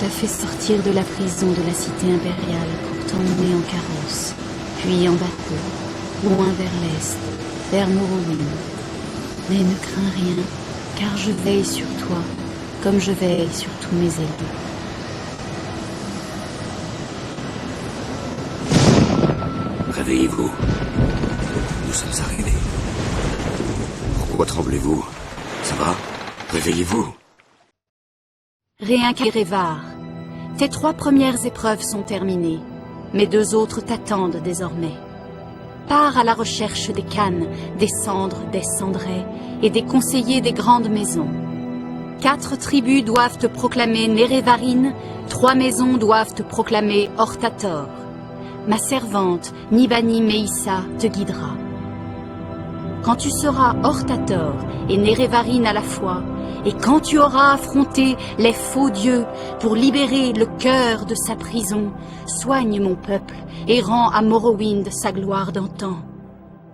fait sortir de la prison de la cité impériale pour t'emmener en carrosse, puis en bateau, loin vers l'est, vers Morrowind. Mais ne crains rien, car je veille sur toi, comme je veille sur tous mes ennemis. Réveillez-vous. Nous sommes arrivés. Pourquoi tremblez-vous? Ça va? Réveillez-vous. Rien qu'Erevar. Tes 3 premières épreuves sont terminées, mais 2 autres t'attendent désormais. Pars à la recherche des cannes, des cendres, des cendrets et des conseillers des grandes maisons. 4 tribus doivent te proclamer Nerevarine, 3 maisons doivent te proclamer Hortator. Ma servante, Nibani Meissa, te guidera. Quand tu seras Hortator et Nerevarine à la fois, et quand tu auras affronté les faux dieux pour libérer le cœur de sa prison, soigne mon peuple et rends à Morrowind sa gloire d'antan.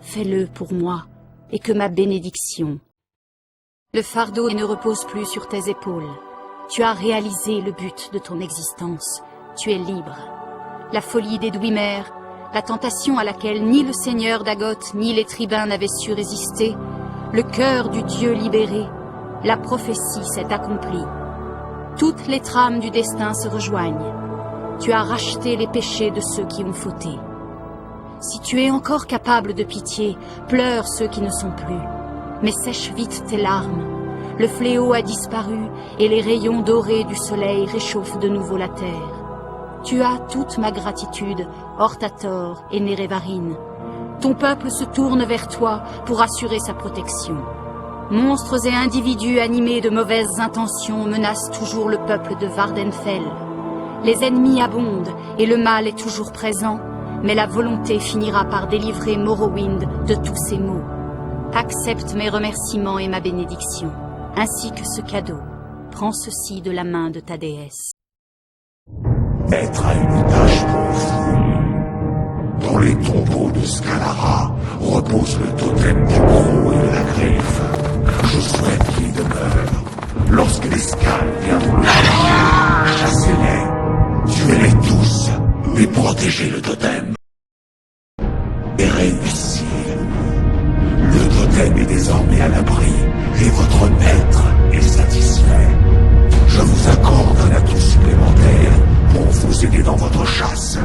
Fais-le pour moi, et que ma bénédiction. Le fardeau ne repose plus sur tes épaules. Tu as réalisé le but de ton existence. Tu es libre. La folie des Dwemer, la tentation à laquelle ni le seigneur d'Agoth ni les tribuns n'avaient su résister, le cœur du dieu libéré, la prophétie s'est accomplie. Toutes les trames du destin se rejoignent. Tu as racheté les péchés de ceux qui ont fauté. Si tu es encore capable de pitié, pleure ceux qui ne sont plus. Mais sèche vite tes larmes. Le fléau a disparu et les rayons dorés du soleil réchauffent de nouveau la terre. Tu as toute ma gratitude, Hortator et Nerevarine. Ton peuple se tourne vers toi pour assurer sa protection. Monstres et individus animés de mauvaises intentions menacent toujours le peuple de Vardenfell. Les ennemis abondent et le mal est toujours présent, mais la volonté finira par délivrer Morrowind de tous ses maux. Accepte mes remerciements et ma bénédiction, ainsi que ce cadeau. Prends ceci de la main de ta déesse. Être à une tâche pour vous. Dans les tombeaux de Scalara repose le totem du croc et de la griffe. Je souhaite qu'il demeure. Lorsque les Scales viendront le chercher, chassez-les, tuez-les tous et protégez le totem. Et réussissez. Le totem est désormais à l'abri et votre maître est satisfait. Je vous accorde un atout supplémentaire pour vous aider dans votre chasse.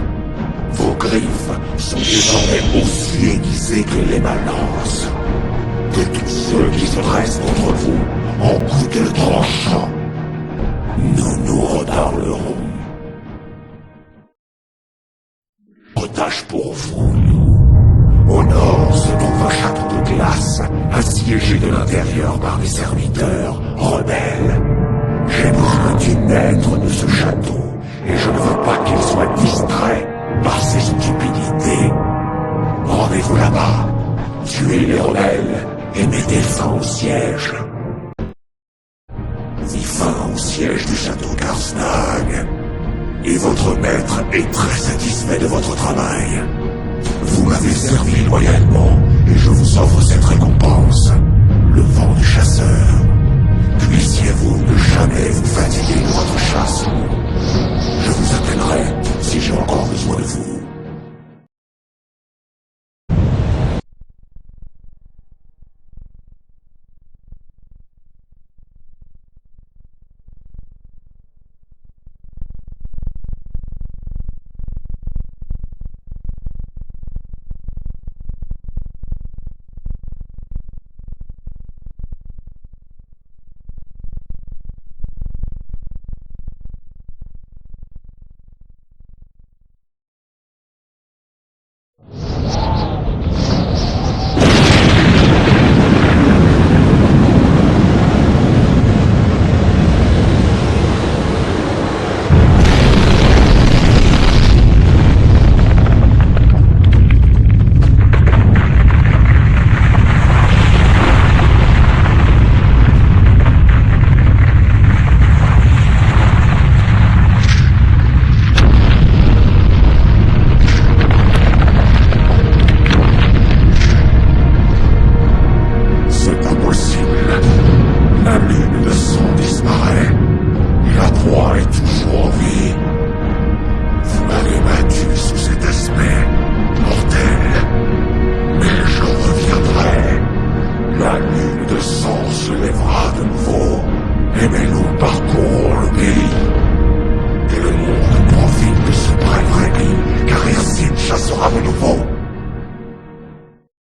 Vos griffes sont désormais aussi aiguisées que les balances. Que tous ceux qui se dressent contre vous en couteau tranchant. Nous nous reparlerons. Tâche pour vous. Au nord se trouve un château de glace, assiégé de l'intérieur par des serviteurs rebelles. J'ai besoin du maître de ce château, et je ne veux pas qu'il soit distrait par ses stupidités. Rendez-vous là-bas, tuez les rebelles et mettez fin au siège. Mis fin au siège du château Karsnag. Et votre maître est très satisfait de votre travail. Vous m'avez servi loyalement, et je vous offre cette récompense. Le vent du chasseur. Puissiez-vous ne jamais vous fatiguer de votre chasse. Je vous appellerai si j'ai encore besoin de vous. de nouveau, aimez-le